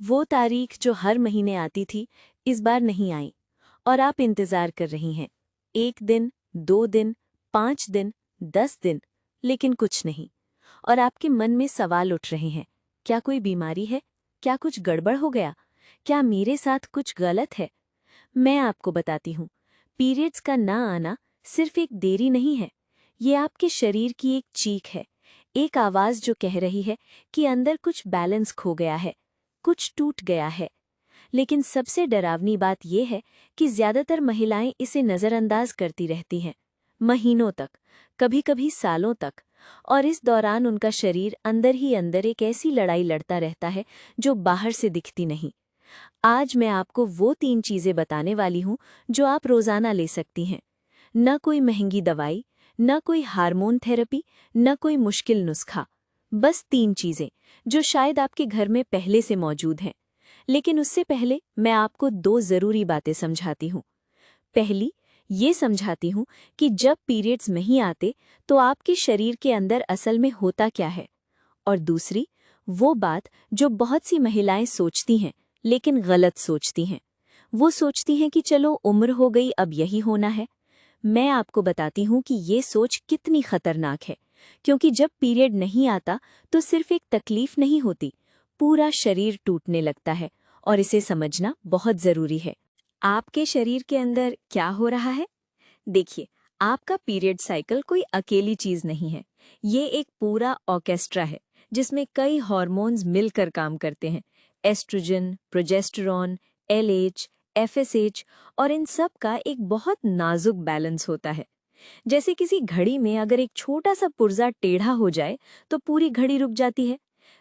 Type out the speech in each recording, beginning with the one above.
वो तारीख जो हर महीने आती थी, इस बार नहीं आई और आप इंतज़ार कर रही हैं। 1 दिन, 2 दिन, 5 दिन, 10 दिन, लेकिन कुछ नहीं। और आपके मन में सवाल उठ रहे हैं, क्या कोई बीमारी है? क्या कुछ गड़बड़ हो गया? क्या मेरे साथ कुछ गलत है? मैं आपको बताती हूँ, पीरियड्स का ना आना सिर्फ एक देरी नहीं है, ये आपके शरीर की एक चीख है, एक आवाज़ जो कह रही है कि अंदर कुछ बैलेंस खो गया है, कुछ टूट गया है। लेकिन सबसे डरावनी बात यह है कि ज्यादातर महिलाएं इसे नज़रअंदाज करती रहती हैं, महीनों तक, कभी-कभी सालों तक, और इस दौरान उनका शरीर अंदर ही अंदर एक ऐसी लड़ाई लड़ता रहता है जो बाहर से दिखती नहीं। आज मैं आपको वो 3 चीजें बताने वाली हूँ जो आप रोजाना ले सकती हैं। न कोई महंगी दवाई, न कोई हार्मोन थेरेपी, न कोई मुश्किल नुस्खा। बस 3 चीजें जो शायद आपके घर में पहले से मौजूद हैं। लेकिन उससे पहले मैं आपको 2 जरूरी बातें समझाती हूँ। पहली, ये समझाती हूँ कि जब पीरियड्स नहीं आते तो आपके शरीर के अंदर असल में होता क्या है। और दूसरी, वो बात जो बहुत सी महिलाएं सोचती हैं लेकिन गलत सोचती हैं। वो सोचती हैं कि चलो उम्र हो गई, अब यही होना है। मैं आपको बताती हूँ कि ये सोच कितनी खतरनाक है, क्योंकि जब पीरियड नहीं आता तो सिर्फ एक तकलीफ नहीं होती, पूरा शरीर टूटने लगता है, और इसे समझना बहुत जरूरी है। आपके शरीर के अंदर क्या हो रहा है? देखिए, आपका पीरियड साइकिल कोई अकेली चीज नहीं है। ये एक पूरा ऑर्केस्ट्रा है जिसमें कई हार्मोन्स मिलकर काम करते हैं। एस्ट्रोजन, प्रोजेस्टेरॉन, एलएच, एफएसएच, और इन सब का एक बहुत नाजुक बैलेंस होता है। जैसे किसी घड़ी में अगर एक छोटा सा पुर्जा टेढ़ा हो जाए तो पूरी घड़ी रुक जाती है।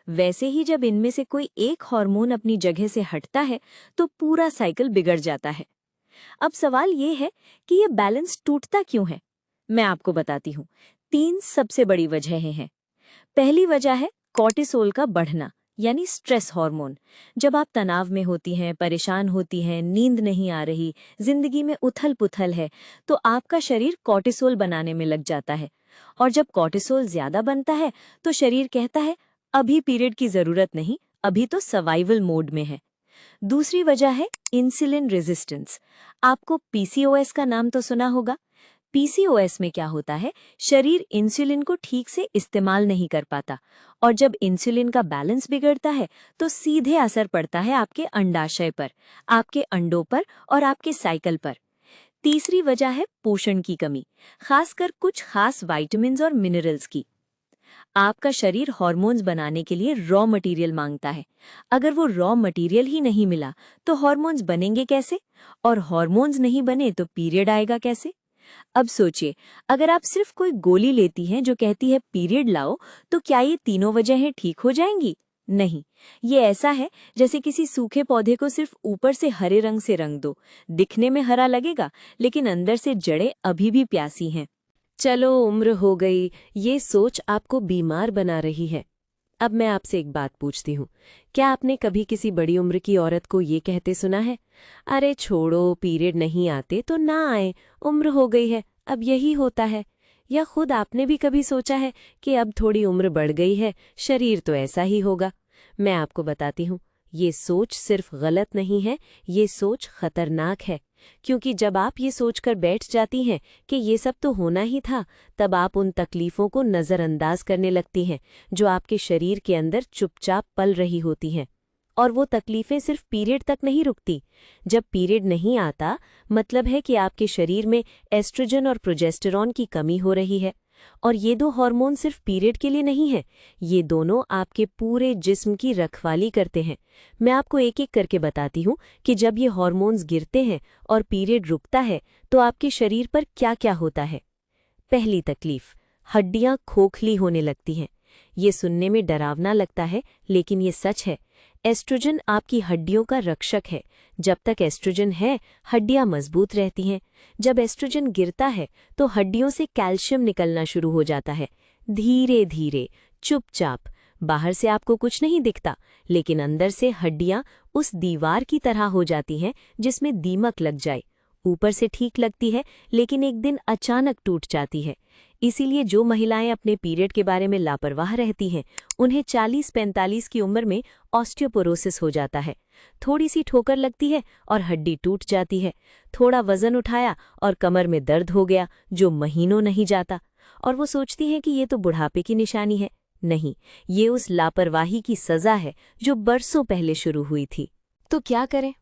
वैसे ही जब इनमें से कोई एक हार्मोन अपनी जगह से हटता है तो पूरा साइकिल बिगड़ जाता है। अब सवाल ये है कि ये बैलेंस टूटता क्यों है? मैं आपको बताती हूँ। 3 सबसे बड़ी वजहें हैं। पहली वजह है कॉर्टिसोल का बढ़ना, यानी स्ट्रेस हार्मोन। जब आप तनाव में होती हैं, परेशान होती हैं, नींद नहीं आ रही, जिंदगी में उथल-पुथल है, तो आपका शरीर कॉर्टिसोल बनाने में लग जाता है। और जब कॉर्टिसोल ज्यादा बनता है तो शरीर कहता है, अभी पीरियड की जरूरत नहीं, अभी तो सर्वाइवल मोड में है। दूसरी वजह है इंसुलिन रेजिस्टेंस। आपको पीसीओएस का नाम तो सुना होगा। पीसीओएस में क्या होता है, शरीर इंसुलिन को ठीक से इस्तेमाल नहीं कर पाता, और जब इंसुलिन का बैलेंस बिगड़ता है तो सीधे असर पड़ता है आपके अंडाशय पर, आपके अंडों पर और आपके साइकिल पर। तीसरी वजह है पोषण की कमी, खासकर कुछ खास विटामिन्स और मिनरल्स की। आपका शरीर हार्मोन्स बनाने के लिए रॉ मटेरियल मांगता है। अगर वो रॉ मटेरियल ही नहीं मिला तो हार्मोन्स बनेंगे कैसे? और हार्मोन्स नहीं बने तो पीरियड आएगा कैसे? अब सोचिए, अगर आप सिर्फ कोई गोली लेती हैं जो कहती है पीरियड लाओ, तो क्या ये तीनों वजहें ठीक हो जाएंगी? नहीं। ये ऐसा है जैसे किसी सूखे पौधे को सिर्फ ऊपर से हरे रंग से रंग दो। दिखने में हरा लगेगा, लेकिन अंदर से जड़ें अभी भी प्यासी हैं। चलो उम्र हो गई, ये सोच आपको बीमार बना रही है। अब मैं आपसे एक बात पूछती हूँ, क्या आपने कभी किसी बड़ी उम्र की औरत को ये कहते सुना है, अरे छोड़ो, पीरियड नहीं आते तो ना आए, उम्र हो गई है, अब यही होता है? या खुद आपने भी कभी सोचा है कि अब थोड़ी उम्र बढ़ गई है, शरीर तो ऐसा ही होगा? मैं आपको बताती हूँ, ये सोच सिर्फ गलत नहीं है, ये सोच खतरनाक है। क्योंकि जब आप ये सोचकर बैठ जाती हैं कि ये सब तो होना ही था, तब आप उन तकलीफों को नज़रअंदाज करने लगती हैं जो आपके शरीर के अंदर चुपचाप पल रही होती हैं। और वो तकलीफें सिर्फ पीरियड तक नहीं रुकती। जब पीरियड नहीं आता, मतलब है कि आपके शरीर में एस्ट्रोजन और प्रोजेस्टेरॉन की कमी हो रही है। और ये 2 हार्मोन सिर्फ पीरियड के लिए नहीं है, ये दोनों आपके पूरे जिस्म की रखवाली करते हैं। मैं आपको एक एक करके बताती हूँ कि जब ये हार्मोन्स गिरते हैं और पीरियड रुकता है तो आपके शरीर पर क्या क्या होता है। पहली तकलीफ, हड्डियां खोखली होने लगती हैं। ये सुनने में डरावना लगता है, लेकिन ये सच है। एस्ट्रोजन आपकी हड्डियों का रक्षक है। जब तक एस्ट्रोजन है, हड्डियां मजबूत रहती हैं। जब एस्ट्रोजन गिरता है तो हड्डियों से कैल्शियम निकलना शुरू हो जाता है, धीरे धीरे, चुपचाप। बाहर से आपको कुछ नहीं दिखता, लेकिन अंदर से हड्डियां उस दीवार की तरह हो जाती हैं जिसमें दीमक लग जाए। ऊपर से ठीक लगती है, लेकिन एक दिन अचानक टूट जाती है। इसीलिए जो महिलाएं अपने पीरियड के बारे में लापरवाह रहती हैं, उन्हें 40-45 की उम्र में ऑस्टियोपोरोसिस हो जाता है। थोड़ी सी ठोकर लगती है और हड्डी टूट जाती है। थोड़ा वजन उठाया और कमर में दर्द हो गया जो महीनों नहीं जाता, और वो सोचती हैं कि ये तो बुढ़ापे की निशानी है। नहीं, ये उस लापरवाही की सजा है जो बरसों पहले शुरू हुई थी। तो क्या करें?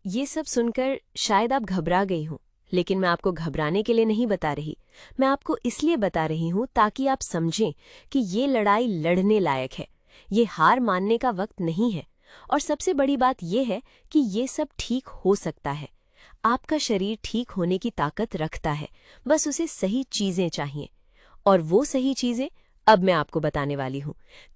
ये सब सुनकर शायद आप घबरा गई हों, लेकिन मैं आपको घबराने के लिए नहीं बता रही। मैं आपको इसलिए बता रही हूँ ताकि आप समझें कि ये लड़ाई लड़ने लायक है। ये हार मानने का वक्त नहीं है। और सबसे बड़ी बात यह है कि ये सब ठीक हो सकता है। आपका शरीर ठीक होने की ताकत रखता है, बस उसे सही चीजें चाहिए। और वो सही चीजें अब मैं आपको बताने वाली हूँ।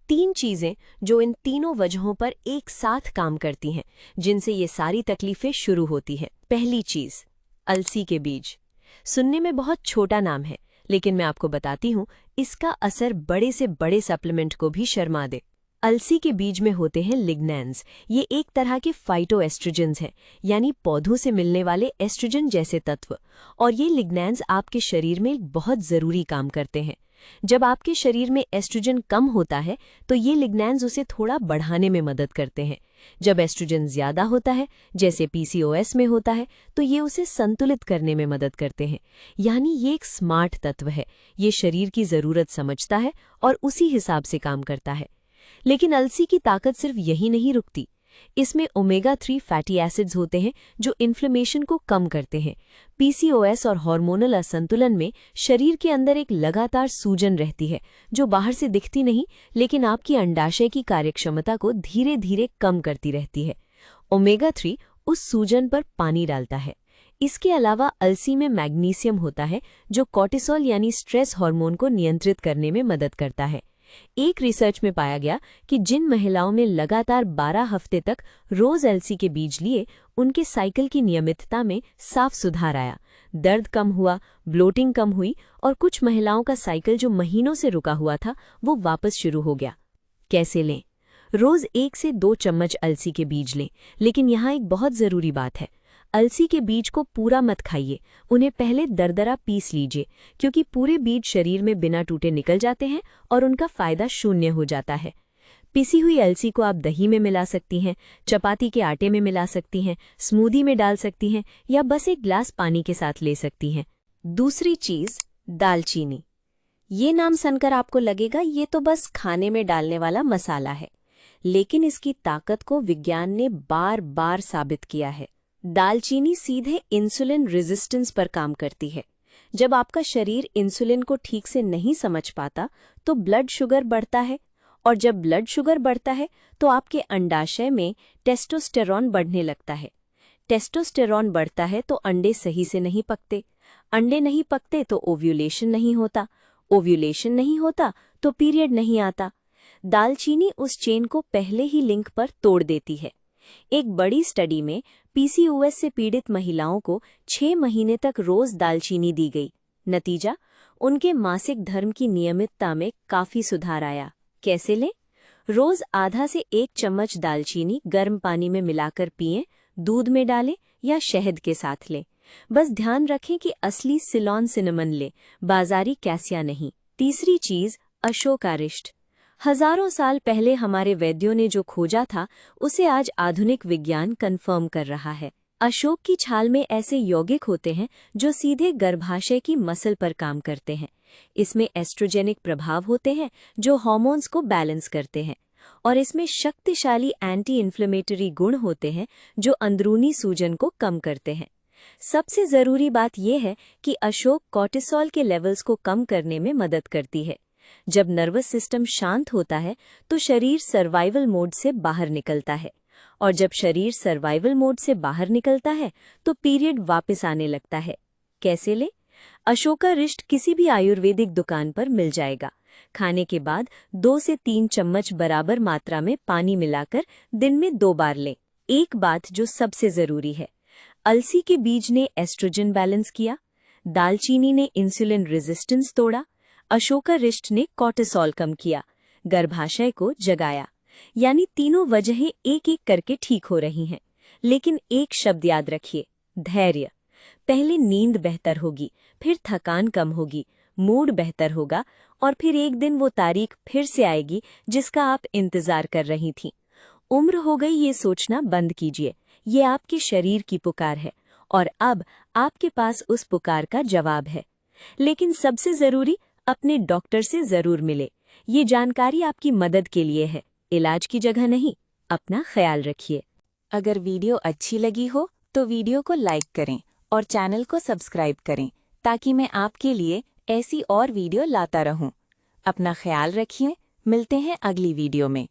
3 चीजें जो इन तीनों वजहों पर एक साथ काम करती हैं, जिनसे ये सारी तकलीफें शुरू होती हैं। पहली चीज, अलसी के बीज। सुनने में बहुत छोटा नाम है, लेकिन मैं आपको बताती हूँ इसका असर बड़े से बड़े सप्लीमेंट को भी शर्मा दे। अलसी के बीज में होते हैं लिग्नैंस। ये एक तरह के फाइटोएस्ट्रोजेंस हैं, यानी पौधों से मिलने वाले एस्ट्रोजन जैसे तत्व। और ये लिग्नैंस आपके शरीर में बहुत जरूरी काम करते हैं। जब आपके शरीर में एस्ट्रोजन कम होता है तो ये लिग्नैंस उसे थोड़ा बढ़ाने में मदद करते हैं। जब एस्ट्रोजन ज्यादा होता है, जैसे पीसीओएस में होता है, तो ये उसे संतुलित करने में मदद करते हैं। यानी ये एक स्मार्ट तत्व है। ये शरीर की जरूरत समझता है और उसी हिसाब से काम करता है। लेकिन अलसी की ताकत सिर्फ यही नहीं रुकती। इसमें ओमेगा 3 फैटी एसिड्स होते हैं जो इन्फ्लेमेशन को कम करते हैं। पीसीओएस और हार्मोनल असंतुलन में शरीर के अंदर एक लगातार सूजन रहती है जो बाहर से दिखती नहीं, लेकिन आपकी अंडाशय की कार्यक्षमता को धीरे धीरे कम करती रहती है। ओमेगा 3 उस सूजन पर पानी डालता है। इसके अलावा अलसी में मैग्नीशियम होता है जो कॉर्टिसोल यानी स्ट्रेस हार्मोन को नियंत्रित करने में मदद करता है। एक रिसर्च में पाया गया कि जिन महिलाओं ने लगातार 12 हफ्ते तक रोज अलसी के बीज लिए, उनके साइकिल की नियमितता में साफ सुधार आया। दर्द कम हुआ, ब्लोटिंग कम हुई और कुछ महिलाओं का साइकिल जो महीनों से रुका हुआ था वो वापस शुरू हो गया। कैसे लें? रोज 1 से 2 चम्मच अलसी के बीज लें, लेकिन यहाँ एक बहुत जरूरी बात है। अलसी के बीज को पूरा मत खाइए, उन्हें पहले दरदरा पीस लीजिए, क्योंकि पूरे बीज शरीर में बिना टूटे निकल जाते हैं और उनका फायदा शून्य हो जाता है। पिसी हुई अलसी को आप दही में मिला सकती हैं, चपाती के आटे में मिला सकती हैं, स्मूदी में डाल सकती हैं या बस एक ग्लास पानी के साथ ले सकती हैं। दूसरी चीज, दालचीनी। ये नाम सुनकर आपको लगेगा ये तो बस खाने में डालने वाला मसाला है, लेकिन इसकी ताकत को विज्ञान ने बार बार साबित किया है। दालचीनी सीधे इंसुलिन रेजिस्टेंस पर काम करती है। जब आपका शरीर इंसुलिन को ठीक से नहीं समझ पाता तो ब्लड शुगर बढ़ता है, और जब ब्लड शुगर बढ़ता है तो आपके अंडाशय में टेस्टोस्टेरॉन बढ़ने लगता है। टेस्टोस्टेरॉन बढ़ता है तो अंडे सही से नहीं पकते, अंडे नहीं पकते तो ओव्यूलेशन नहीं होता, ओव्यूलेशन नहीं होता तो पीरियड नहीं आता। दालचीनी उस चेन को पहले ही लिंक पर तोड़ देती है। एक बड़ी स्टडी में पीसीओएस से पीड़ित महिलाओं को 6 महीने तक रोज दालचीनी दी गई। नतीजा, उनके मासिक धर्म की नियमितता में काफी सुधार आया। कैसे लें? रोज आधा से 1 चम्मच दालचीनी गर्म पानी में मिलाकर पिएं, दूध में डालें या शहद के साथ लें। बस ध्यान रखें कि असली सिलोन सिनेमन लें, बाजारी कैसिया नहीं। तीसरी चीज, अशोकारिष्ट। हजारों साल पहले हमारे वैद्यों ने जो खोजा था उसे आज आधुनिक विज्ञान कंफर्म कर रहा है। अशोक की छाल में ऐसे यौगिक होते हैं जो सीधे गर्भाशय की मसल पर काम करते हैं। इसमें एस्ट्रोजेनिक प्रभाव होते हैं जो हार्मोन्स को बैलेंस करते हैं, और इसमें शक्तिशाली एंटी इन्फ्लेमेटरी गुण होते हैं जो अंदरूनी सूजन को कम करते हैं। सबसे जरूरी बात यह है कि अशोक कॉर्टिसोल के लेवल्स को कम करने में मदद करती है। जब नर्वस सिस्टम शांत होता है तो शरीर सर्वाइवल मोड से बाहर निकलता है, और जब शरीर सर्वाइवल मोड से बाहर निकलता है तो पीरियड वापस आने लगता है। कैसे लें? अशोकारिष्ट किसी भी आयुर्वेदिक दुकान पर मिल जाएगा। खाने के बाद 2 से 3 चम्मच बराबर मात्रा में पानी मिलाकर दिन में 2 बार लें। एक बात जो सबसे जरूरी है, अलसी के बीज ने एस्ट्रोजन बैलेंस किया, दालचीनी ने इंसुलिन रेजिस्टेंस तोड़ा, अशोकारिष्ट ने कॉर्टिसोल कम किया, गर्भाशय को जगाया। यानी तीनों वजहें एक एक करके ठीक हो रही हैं। लेकिन एक शब्द याद रखिए, धैर्य। पहले नींद बेहतर होगी, फिर थकान कम होगी, मूड बेहतर होगा और फिर एक दिन वो तारीख फिर से आएगी जिसका आप इंतजार कर रही थीं। उम्र हो गई ये सोचना बंद कीजिए। ये आपके शरीर की पुकार है और अब आपके पास उस पुकार का जवाब है। लेकिन सबसे जरूरी, अपने डॉक्टर से जरूर मिले। ये जानकारी आपकी मदद के लिए है, इलाज की जगह नहीं। अपना ख्याल रखिए। अगर वीडियो अच्छी लगी हो तो वीडियो को लाइक करें और चैनल को सब्सक्राइब करें ताकि मैं आपके लिए ऐसी और वीडियो लाता रहूं। अपना ख्याल रखिए। मिलते हैं अगली वीडियो में।